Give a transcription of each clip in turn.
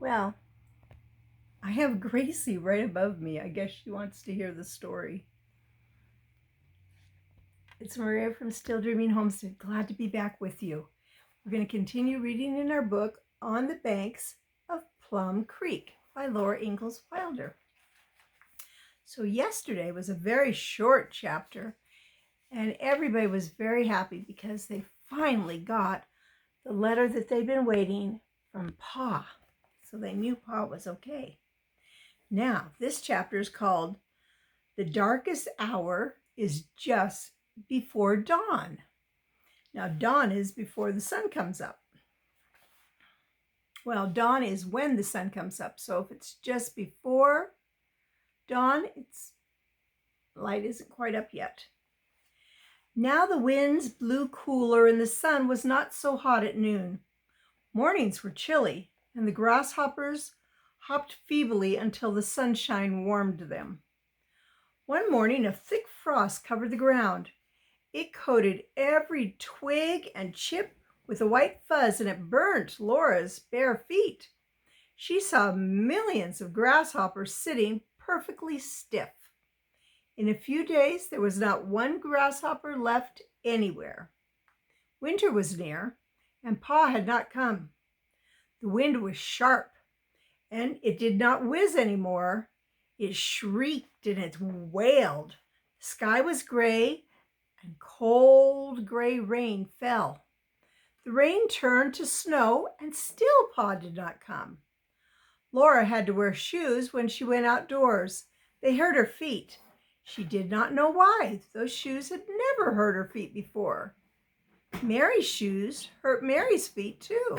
Well, I have Gracie right above me. I guess she wants to hear the story. It's Maria from Still Dreaming Homestead. Glad to be back with you. We're going to continue reading in our book On the Banks of Plum Creek by Laura Ingalls Wilder. So yesterday was a very short chapter, and everybody was very happy because they finally got the letter that they'd been waiting from Pa. So they knew Pa was okay. Now, this chapter is called The Darkest Hour is Just Before Dawn. Now, dawn is before the sun comes up. Well, dawn is when the sun comes up. So if it's just before dawn, light isn't quite up yet. Now the winds blew cooler and the sun was not so hot at noon. Mornings were chilly and the grasshoppers hopped feebly until the sunshine warmed them. One morning, a thick frost covered the ground. It coated every twig and chip with a white fuzz, and it burnt Laura's bare feet. She saw millions of grasshoppers sitting perfectly stiff. In a few days, there was not one grasshopper left anywhere. Winter was near, and Pa had not come. The wind was sharp, and it did not whiz anymore. It shrieked and it wailed. The sky was gray, and cold gray rain fell. The rain turned to snow, and still Pa did not come. Laura had to wear shoes when she went outdoors. They hurt her feet. She did not know why. Those shoes had never hurt her feet before. Mary's shoes hurt Mary's feet too.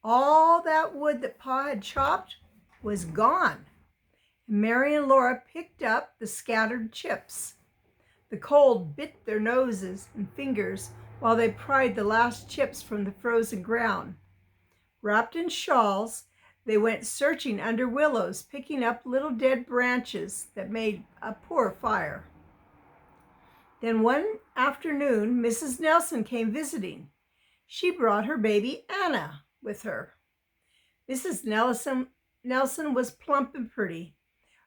All that wood that Pa had chopped was gone. Mary and Laura picked up the scattered chips. The cold bit their noses and fingers while they pried the last chips from the frozen ground. Wrapped in shawls, they went searching under willows, picking up little dead branches that made a poor fire. Then one afternoon, Mrs. Nelson came visiting. She brought her baby Anna with her. Mrs. Nelson was plump and pretty.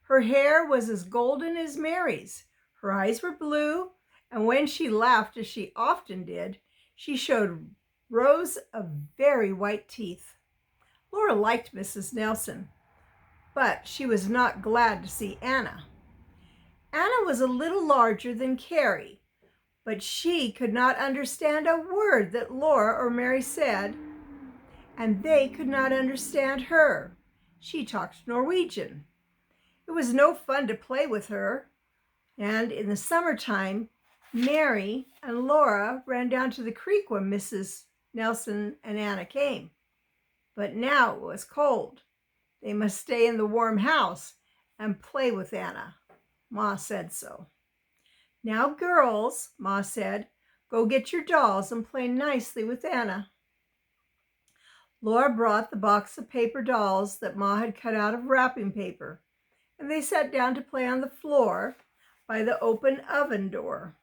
Her hair was as golden as Mary's. Her eyes were blue, and when she laughed, as she often did, she showed rows of very white teeth. Laura liked Mrs. Nelson, but she was not glad to see Anna. Anna was a little larger than Carrie, but she could not understand a word that Laura or Mary said, and they could not understand her. She talked Norwegian. It was no fun to play with her, and in the summertime, Mary and Laura ran down to the creek when Mrs. Nelson and Anna came. But now it was cold. They must stay in the warm house and play with Anna. Ma said so. Now, girls, Ma said, go get your dolls and play nicely with Anna. Laura brought the box of paper dolls that Ma had cut out of wrapping paper, and they sat down to play on the floor by the open oven door.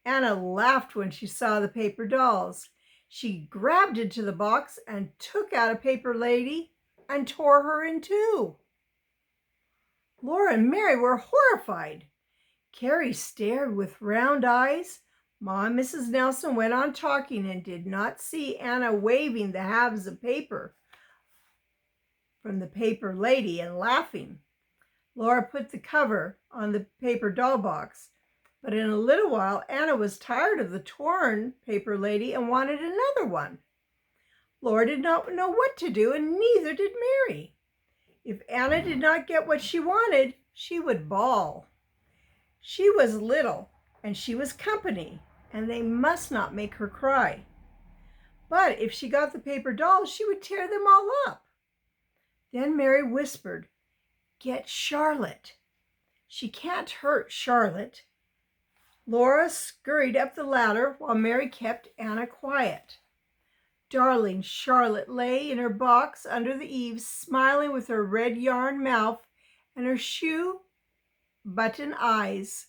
Anna laughed when she saw the paper dolls. She grabbed into the box and took out a paper lady and tore her in two. Laura and Mary were horrified. Carrie stared with round eyes. Ma and Mrs. Nelson went on talking and did not see Anna waving the halves of paper from the paper lady and laughing. Laura put the cover on the paper doll box, but in a little while Anna was tired of the torn paper lady and wanted another one. Laura did not know what to do, and neither did Mary. If Anna did not get what she wanted, she would bawl. She was little, and she was company, and they must not make her cry. But if she got the paper dolls, she would tear them all up. Then Mary whispered, "Get Charlotte. She can't hurt Charlotte." Laura scurried up the ladder while Mary kept Anna quiet. Darling Charlotte lay in her box under the eaves, smiling with her red yarn mouth and her shoe button eyes.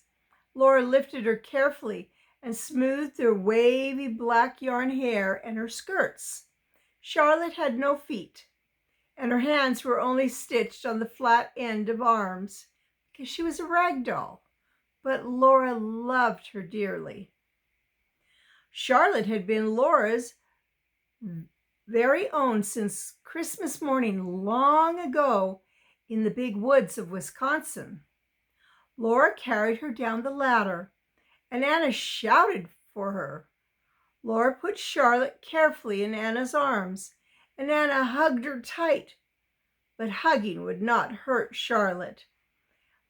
Laura lifted her carefully and smoothed her wavy black yarn hair and her skirts. Charlotte had no feet, and her hands were only stitched on the flat end of arms because she was a rag doll. But Laura loved her dearly. Charlotte had been Laura's very own since Christmas morning long ago in the big woods of Wisconsin. Laura carried her down the ladder, and Anna shouted for her. Laura put Charlotte carefully in Anna's arms, and Anna hugged her tight, but hugging would not hurt Charlotte.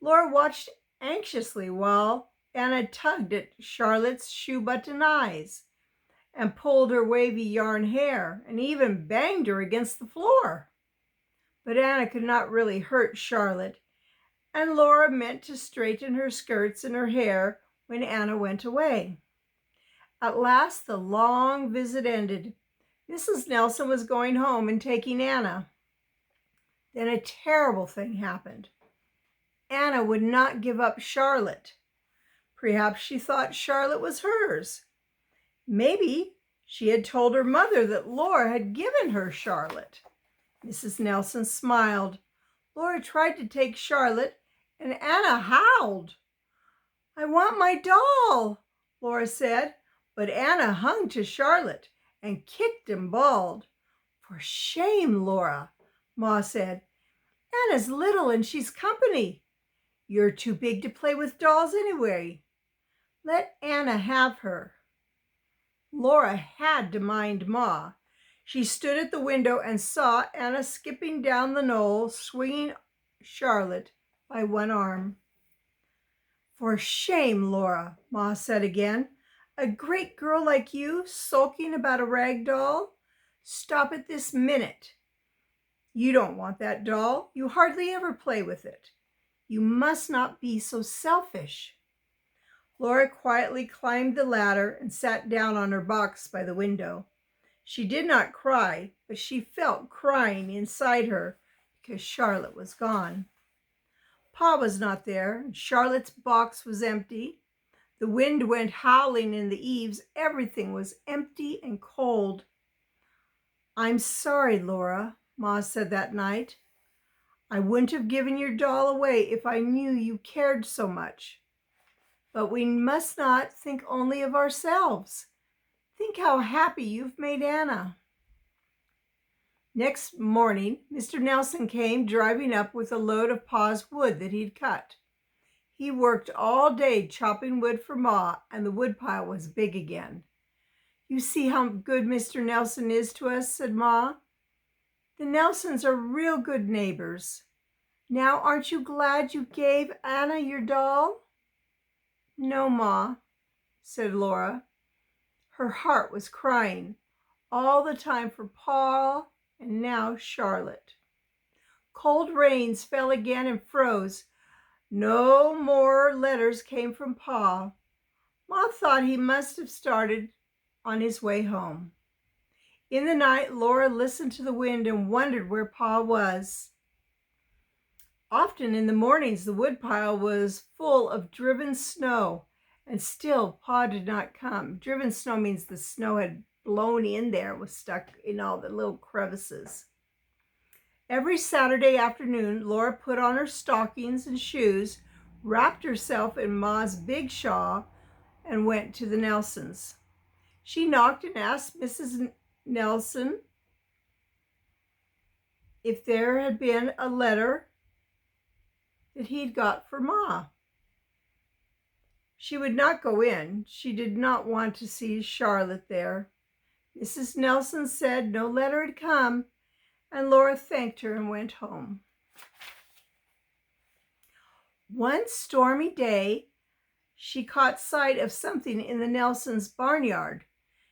Laura watched anxiously while Anna tugged at Charlotte's shoe-button eyes and pulled her wavy yarn hair and even banged her against the floor. But Anna could not really hurt Charlotte, and Laura meant to straighten her skirts and her hair when Anna went away. At last the long visit ended. Mrs. Nelson was going home and taking Anna. Then a terrible thing happened. Anna would not give up Charlotte. Perhaps she thought Charlotte was hers. Maybe she had told her mother that Laura had given her Charlotte. Mrs. Nelson smiled. Laura tried to take Charlotte, and Anna howled. "I want my doll," Laura said, but Anna hung to Charlotte and kicked and bawled. "For shame, Laura," Ma said. "Anna's little and she's company. You're too big to play with dolls anyway. Let Anna have her." Laura had to mind Ma. She stood at the window and saw Anna skipping down the knoll, swinging Charlotte by one arm. "For shame, Laura," Ma said again. "A great girl like you sulking about a rag doll? Stop it this minute. You don't want that doll. You hardly ever play with it. You must not be so selfish." Laura quietly climbed the ladder and sat down on her box by the window. She did not cry, but she felt crying inside her because Charlotte was gone. Pa was not there, and Charlotte's box was empty. The wind went howling in the eaves. Everything was empty and cold. "I'm sorry, Laura," Ma said that night. "I wouldn't have given your doll away if I knew you cared so much. But we must not think only of ourselves. Think how happy you've made Anna." Next morning, Mr. Nelson came driving up with a load of Pa's wood that he'd cut. He worked all day chopping wood for Ma, and the woodpile was big again. "You see how good Mr. Nelson is to us," said Ma. "The Nelsons are real good neighbors. Now, aren't you glad you gave Anna your doll?" "No, Ma," said Laura. Her heart was crying all the time for Pa and now Charlotte. Cold rains fell again and froze. No more letters came from Pa. Ma thought he must have started on his way home. In the night, Laura listened to the wind and wondered where Pa was. Often in the mornings, the woodpile was full of driven snow, and still Pa did not come. Driven snow means the snow had blown in there, was stuck in all the little crevices. Every Saturday afternoon, Laura put on her stockings and shoes, wrapped herself in Ma's big shawl, and went to the Nelsons. She knocked and asked Mrs. Nelson if there had been a letter that he'd got for Ma. She would not go in. She did not want to see Charlotte there. Mrs. Nelson said no letter had come, and Laura thanked her and went home. One stormy day, she caught sight of something in the Nelsons' barnyard.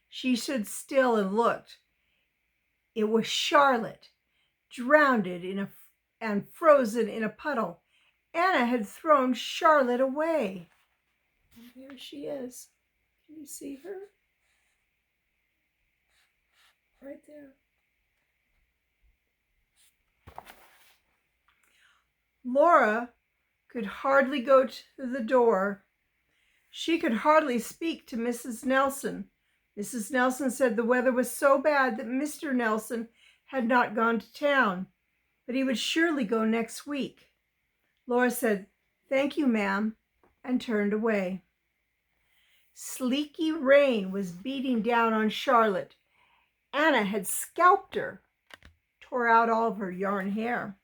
She stood still and looked. It was Charlotte, drowned and frozen in a puddle. Anna had thrown Charlotte away. And there she is. Can you see her? Right there. Laura could hardly go to the door. She could hardly speak to Mrs. Nelson. Mrs. Nelson said the weather was so bad that Mr. Nelson had not gone to town. but he would surely go next week. Laura said, "Thank you, ma'am," and turned away. Sleeky rain was beating down on Charlotte. Anna had scalped her, tore out all of her yarn hair.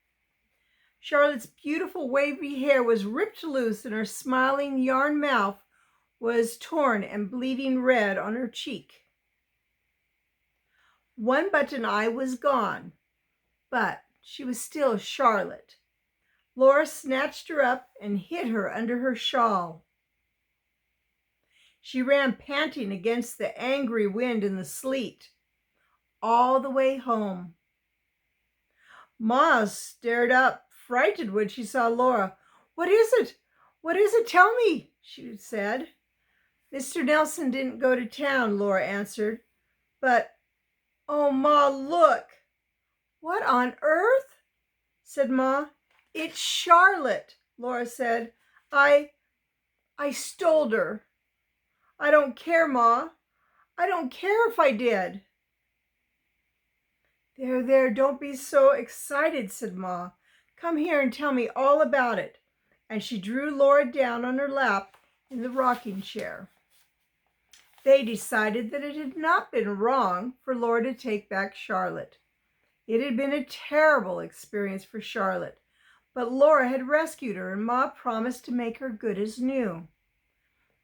Charlotte's beautiful wavy hair was ripped loose, and her smiling yarn mouth was torn and bleeding red on her cheek. One button eye was gone, but she was still Charlotte. Laura snatched her up and hid her under her shawl. She ran panting against the angry wind and the sleet all the way home. Ma stared up, frightened, when she saw Laura. "What is it? What is it? Tell me," she said. "Mr. Nelson didn't go to town," Laura answered. "But, oh, Ma, look." "What on earth?" said Ma. "It's Charlotte," Laura said. I stole her. I don't care, Ma. I don't care if I did." There, don't be so excited," said Ma. "Come here and tell me all about it." And she drew Laura down on her lap in the rocking chair. They decided that it had not been wrong for Laura to take back Charlotte. It had been a terrible experience for Charlotte, but Laura had rescued her, and Ma promised to make her good as new.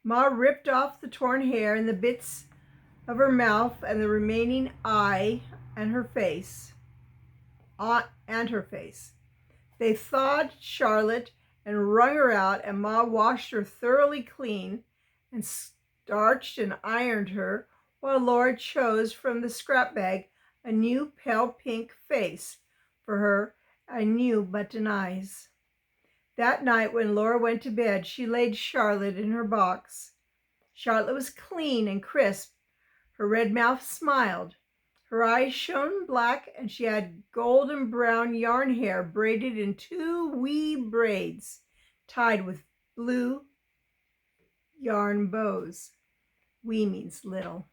Ma ripped off the torn hair and the bits of her mouth and the remaining eye and her face. They thawed Charlotte and wrung her out, and Ma washed her thoroughly clean and starched and ironed her, while Laura chose from the scrap bag a new pale pink face for her and new button eyes. That night when Laura went to bed, she laid Charlotte in her box. Charlotte was clean and crisp. Her red mouth smiled. Her eyes shone black, and she had golden brown yarn hair braided in 2 wee braids, tied with blue yarn bows. Wee means little.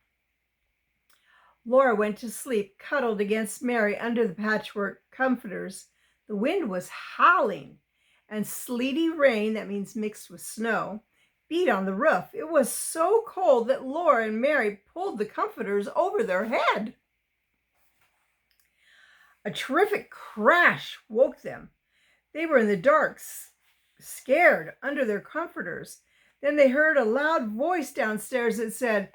Laura went to sleep, cuddled against Mary under the patchwork comforters. The wind was howling, and sleety rain, that means mixed with snow, beat on the roof. It was so cold that Laura and Mary pulled the comforters over their head. A terrific crash woke them. They were in the dark, scared, under their comforters. Then they heard a loud voice downstairs that said,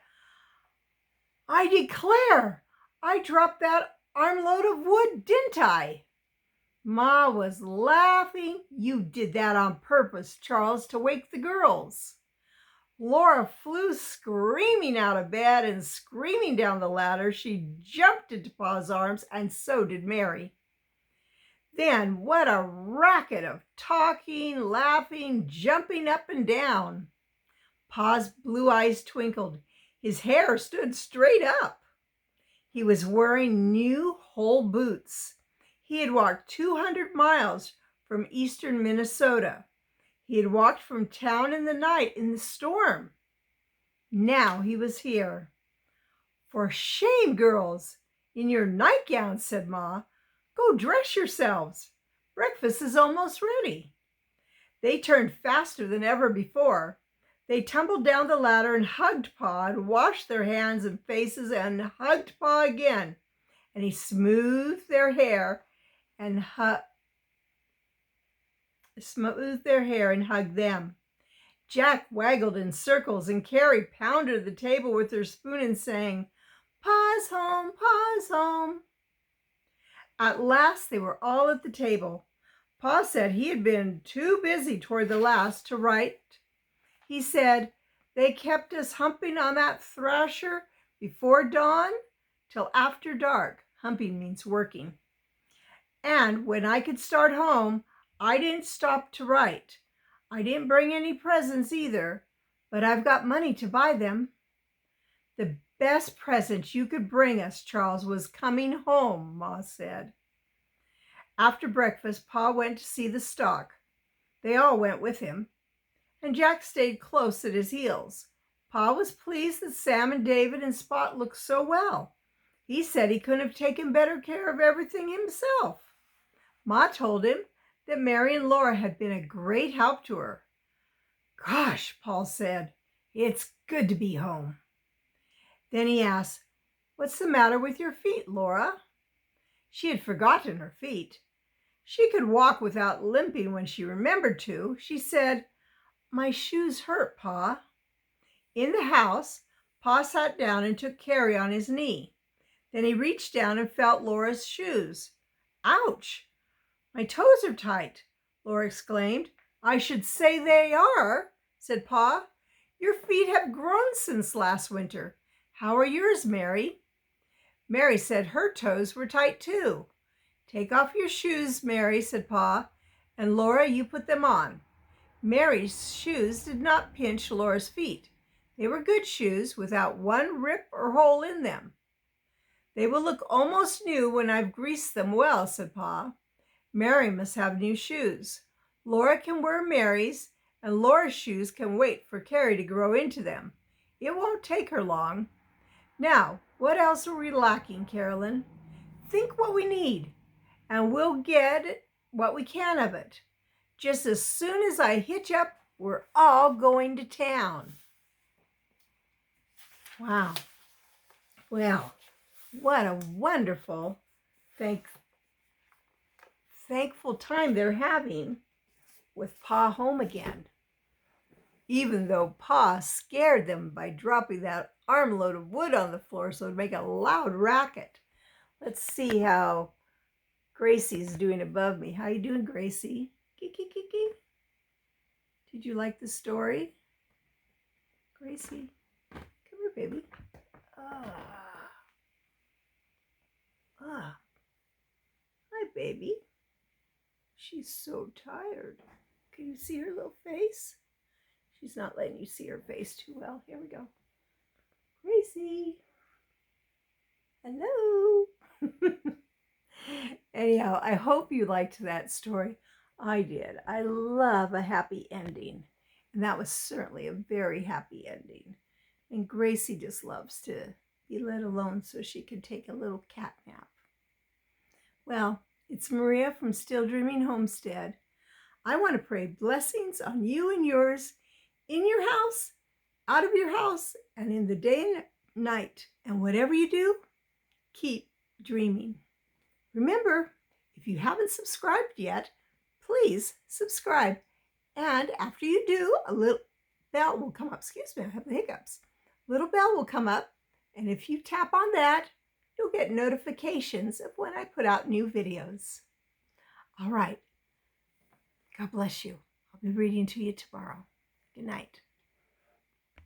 "I declare, I dropped that armload of wood, didn't I?" Ma was laughing. "You did that on purpose, Charles, to wake the girls." Laura flew screaming out of bed, and screaming down the ladder. She jumped into Pa's arms, and so did Mary. Then what a racket of talking, laughing, jumping up and down. Pa's blue eyes twinkled. His hair stood straight up. He was wearing new whole boots. He had walked 200 miles from eastern Minnesota. He had walked from town in the night in the storm. Now he was here. "For shame, girls, in your nightgowns," said Ma. "Go dress yourselves. Breakfast is almost ready." They turned faster than ever before. They tumbled down the ladder and hugged Pa, and washed their hands and faces and hugged Pa again. And he smoothed their hair and hugged them. Jack waggled in circles, and Carrie pounded the table with her spoon and sang, "Pa's home, Pa's home." At last they were all at the table. Pa said he had been too busy toward the last to write. He said, "They kept us humping on that thrasher before dawn till after dark." Humping means working. "And when I could start home, I didn't stop to write. I didn't bring any presents either, but I've got money to buy them." "The best present you could bring us, Charles, was coming home," Ma said. After breakfast, Pa went to see the stock. They all went with him, and Jack stayed close at his heels. Pa was pleased that Sam and David and Spot looked so well. He said he couldn't have taken better care of everything himself. Ma told him that Mary and Laura had been a great help to her. Gosh, Paul said, it's good to be home. Then he asked, what's the matter with your feet, Laura? She had forgotten her feet. She could walk without limping when she remembered to. She said, my shoes hurt, Pa. In the house, Pa sat down and took Carrie on his knee. Then he reached down and felt Laura's shoes. Ouch! My toes are tight, Laura exclaimed. I should say they are, said Pa. Your feet have grown since last winter. How are yours, Mary? Mary said her toes were tight too. Take off your shoes, Mary, said Pa, and Laura, you put them on. Mary's shoes did not pinch Laura's feet. They were good shoes without one rip or hole in them. They will look almost new when I've greased them well, said Pa. Mary must have new shoes. Laura can wear Mary's, and Laura's shoes can wait for Carrie to grow into them. It won't take her long. Now, what else are we lacking, Carolyn? Think what we need, and we'll get what we can of it. Just as soon as I hitch up, we're all going to town. Wow. Well, what a wonderful, thankful time they're having with Pa home again. Even though Pa scared them by dropping that armload of wood on the floor so it'd make a loud racket. Let's see how Gracie's doing above me. How you doing, Gracie? Kiki. Did you like the story? Gracie, come here, baby. Hi, baby. She's so tired. Can you see her little face? She's not letting you see her face too well. Here we go. Gracie. Hello. Anyhow, I hope you liked that story. I did. I love a happy ending. And that was certainly a very happy ending. And Gracie just loves to be let alone so she can take a little cat nap. Well, it's Maria from Still Dreaming Homestead. I want to pray blessings on you and yours in your house, out of your house, and in the day and night. And whatever you do, keep dreaming. Remember, if you haven't subscribed yet, please subscribe. And after you do, a little bell will come up. Excuse me, I have the hiccups. Little bell will come up, and if you tap on that, you'll get notifications of when I put out new videos. All right. God bless you. I'll be reading to you tomorrow. Good night.